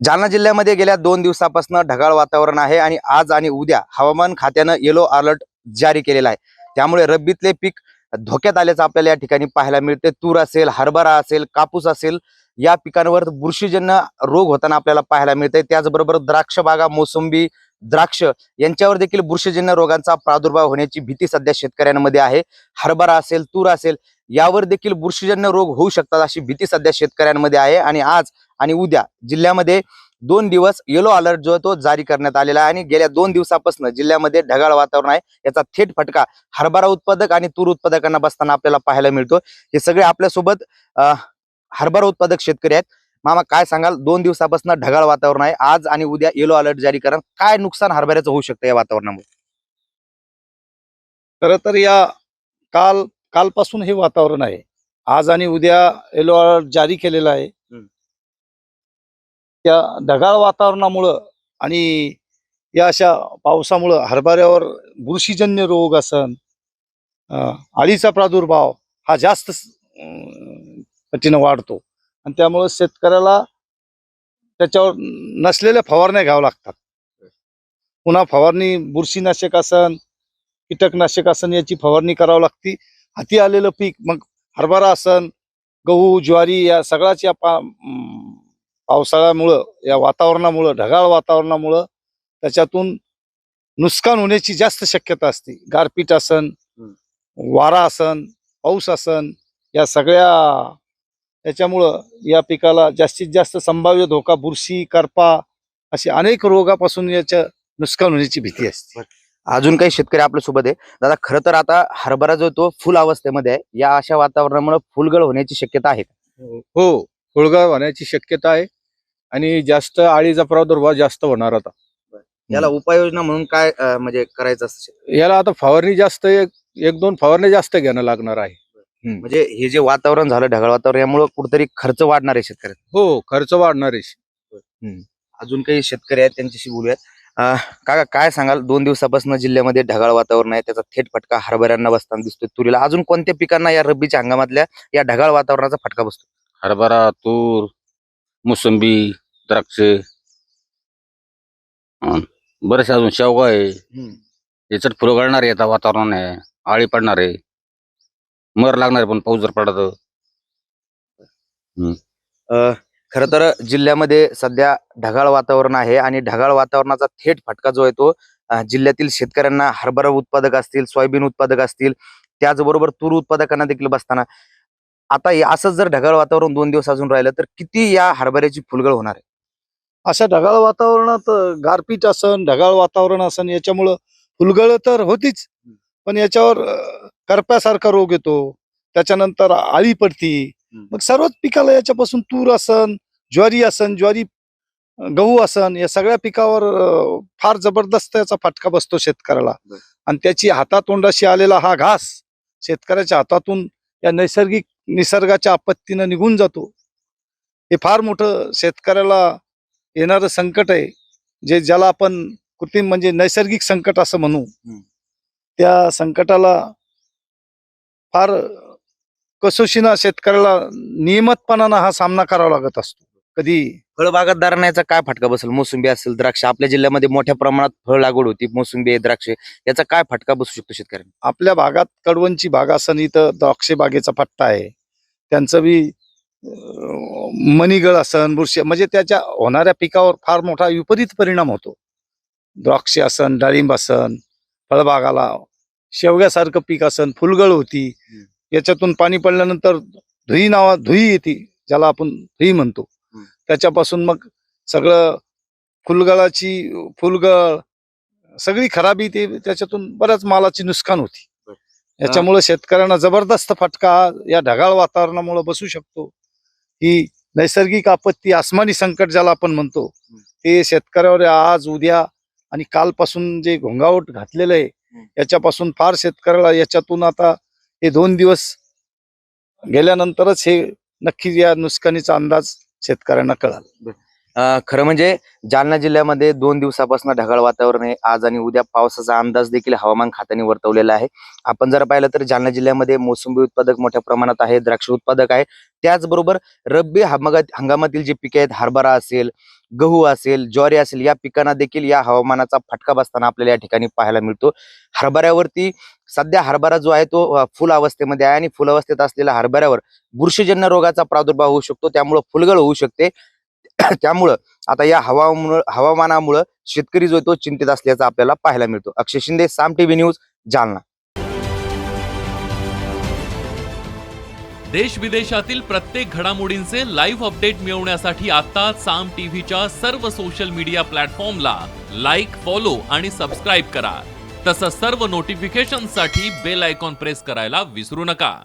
जालना जिल्ह्यामध्ये गेल्या 2 दिवसापासून ढगाळ वातावरण आहे आणि आज आणि उद्या हवामान खात्यानं येलो अलर्ट जारी केलेला आहे. त्यामुळे रब्बीतले पीक धोक्यात आल्याचं आपल्याला या ठिकाणी पाहायला मिळते. तूर असेल, हरभरा असेल, कापूस असेल, या पिकांवर बुरशीजन्य रोग होताना आपल्याला पाहायला मिळते. त्याचबरोबर द्राक्ष बागा, मोसंबी, द्राक्ष यांच्यावर देखील बुरशीजन्य रोगांचा प्रादुर्भाव होण्याची भीती सध्या शेतकऱ्यांमध्ये आहे. हरभरा असेल, तूर असेल, यावर देखील बुरशीजन्य रोग होऊ शकतात अशी भीती सध्या शेतकऱ्यांमध्ये आहे. आणि आज आणि उद्या जिल्ह्यामध्ये 2 दिवस येलो अलर्ट जो तो जारी करण्यात आलेला आहे. आणि गेल्या 2 दिवसापासून जिल्ह्यामध्ये ढगाळ वातावरण आहे. याचा थेट फटका हरभरा उत्पादक आणि तूर उत्पादकांना बसताना आपल्याला पाहायला मिळतो. हे सगळे आपल्यासोबत हरभरा उत्पादक शेतकरी आहेत. मामा, काय सांगाल? 2 दिवसापासून ढगाळ वातावरण आहे, आज आणि उद्या येलो अलर्ट जारी करा. काय नुकसान हरभऱ्याचं होऊ शकतं या वातावरणामुळे? खरं तर कालपासून हे वातावरण आहे. आज आणि उद्या येलो अलर्ट जारी केलेला आहे. त्या ढगाळ वातावरणामुळं आणि या अशा पावसामुळं हरभऱ्यावर बुरशीजन्य रोग असन, अळीचा प्रादुर्भाव हा जास्त पटीनं वाढतो आणि त्यामुळं शेतकऱ्याला त्याच्यावर नसलेल्या फवारण्या घ्याव्या लागतात. पुन्हा फवारणी बुरशीनाशक असन, कीटकनाशक असन, याची फवारणी करावी लागते. हाती आलेलं पीक मग हरभरा असन, गहू, ज्वारी या सगळ्याच या पावसाळ्यामुळं, या वातावरणामुळं, ढगाळ वातावरणामुळं त्याच्यातून नुकसान होण्याची जास्त शक्यता असते. गारपीट असन, वारा असन, पाऊस असन, या सगळ्या याच्यामुळं या पिकाला जास्तीत जास्त संभाव्य धोका बुरशी, करपा असे अनेक रोगापासून याच्या नुकसान होण्याची भीती असते. अजून काही शेतकरी आपल्या सोबत आहे. दादा, खरं तर आता हरभरा जो तो फुल अवस्थेमध्ये आहे, या अशा वातावरणामुळे फुलगळ होण्याची शक्यता आहे. हो, फुलगळ होण्याची शक्यता आहे आणि जास्त अळीचा प्रादुर्भाव जास्त होणार आता. याला उपाययोजना म्हणून काय म्हणजे करायचं असतं? याला आता फवारणी जास्त, एक दोन फवारणी जास्त घेणं लागणार आहे. म्हणजे हे जे वातावरण झालं ढगाळ वातावरण, यामुळे कुठेतरी खर्च वाढणार आहे शेतकऱ्यांचा. हो, खर्च वाढणार आहे. अजून काही शेतकरी आहेत, त्यांच्याशी बोलूयात. काका, काय सांगाल? 2 दिवसापासून जिल्ह्यामध्ये ढगाळ वातावरण आहे, त्याचा थेट फटका हरभऱ्यांना बसताना दिसतोय, तुरीला. अजून कोणत्या पिकांना या रब्बीच्या हंगामातल्या या ढगाळ वातावरणाचा फटका बसतो? हरभरा, तूर, मोसंबी, द्राक्ष, बरेच अजून शेवगा आहे. याच्यात फुलं गळणार आहे. आता वातावरण आहे, आळी पडणार आहे, मर लागणार आहे पण पाऊस जर पडत. खरं तर जिल्ह्यामध्ये सध्या ढगाळ वातावरण आहे आणि ढगाळ वातावरणाचा थेट फटका जो आहे तो जिल्ह्यातील शेतकऱ्यांना, हरभरा उत्पादक असतील, सोयाबीन उत्पादक असतील, त्याचबरोबर तूर उत्पादकांना देखील बसताना. आता असंच जर ढगाळ वातावरण 2 दिवस अजून राहिलं तर किती या हरभऱ्याची फुलगळ होणार आहे? अशा ढगाळ वातावरणात गारपीट असन, ढगाळ वातावरण असन, याच्यामुळं फुलगळ तर होतीच, पण याच्यावर करप्यासारखा रोग येतो. त्याच्यानंतर आळी पडती. मग सर्वच पिकाला याच्यापासून तूर असन, ज्वारी असन, गहू असन, या सगळ्या पिकावर फार जबरदस्त याचा फटका बसतो शेतकऱ्याला. आणि त्याची हातातोंडाशी आलेला हा घास शेतकऱ्याच्या हातातून या निसर्गाच्या आपत्तीनं निघून जातो. हे फार मोठं शेतकऱ्याला येणारं संकट आहे, ज्याला आपण कृत्रिम म्हणजे नैसर्गिक संकट असं म्हणू. त्या संकटाला फार कसोशीनं शेतकऱ्याला नियमितपणानं हा सामना करावा लागत असतो. कधी फळबागायतदारांना याचा काय फटका बसेल? मोसंबी असेल, द्राक्ष, आपल्या जिल्ह्यामध्ये मोठ्या प्रमाणात फळ लागवड होती, मोसंबी, द्राक्ष, याचा काय फटका बसू शकतो शेतकऱ्यांना? आपल्या भागात कडवणची बाग असन, इथं द्राक्ष बागेचा पट्टा आहे, त्यांचं बी मणीगळ असन, बुरशी, म्हणजे त्याच्या होणाऱ्या पिकावर फार मोठा विपरीत परिणाम होतो. द्राक्ष असन, डाळिंब असन, फळबागाला शेवग्यासारखं पीक असन, फुलगळ होती. याच्यातून पाणी पडल्यानंतर धुई येते, ज्याला आपण धुई म्हणतो. त्याच्यापासून मग सगळं फुलगळ सगळी खराबी, ते त्याच्यातून बऱ्याच मालाची नुकसान होती. याच्यामुळे शेतकऱ्यांना जबरदस्त फटका या ढगाळ वातावरणामुळे बसू शकतो. ही नैसर्गिक आपत्ती, आसमानी संकट ज्याला आपण म्हणतो, ते शेतकऱ्यावर आज, उद्या आणि कालपासून जे घोंगावट घातलेलं आहे, याच्यापासून फार शेतकऱ्याला, याच्यातून आता हे 2 दिवस गेल्यानंतरच हे नक्की या नुकसानीचा अंदाज शेतकऱ्यांना कळाला. खरं म्हणजे जालना जिल्ह्यामध्ये 2 दिवसापासून ढगाळ वातावरण आहे. आज आणि उद्या पावसाचा अंदाज देखील हवामान खात्याने वर्तवलेला आहे. आपण जर पाहिलं तर जालना जिल्ह्यामध्ये मोसंबी उत्पादक मोठ्या प्रमाणात आहे, द्राक्ष उत्पादक आहे. त्याचबरोबर रब्बी हंगामातील जे पिके आहेत, हरभरा असेल, गहू असेल, ज्वारी असेल, या पिकांना देखील या हवामानाचा फटका बसताना आपल्याला या ठिकाणी पाहायला मिळतो. हरभऱ्यावरती सध्या हरभरा जो आहे तो फुल अवस्थेमध्ये आहे आणि फुल अवस्थेत असलेल्या हरभऱ्यावर बुरशीजन्य रोगाचा प्रादुर्भाव होऊ शकतो, त्यामुळे फुलगळ होऊ शकते. त्यामुळं आता या हवामानामुळे शेतकरी जो आहे तो चिंतित असल्याचा आपल्याला पाहायला मिळतो. अक्षय शिंदे, साम टीव्ही न्यूज, जालना. देश विदेशातील प्रत्येक घडामोडींचे लाईव्ह अपडेट मिळवण्यासाठी आता साम टीव्हीच्या सर्व सोशल मीडिया प्लॅटफॉर्मला लाईक, फॉलो आणि सबस्क्राईब करा. तसंच सर्व नोटिफिकेशनसाठी बेल आयकॉन प्रेस करायला विसरू नका.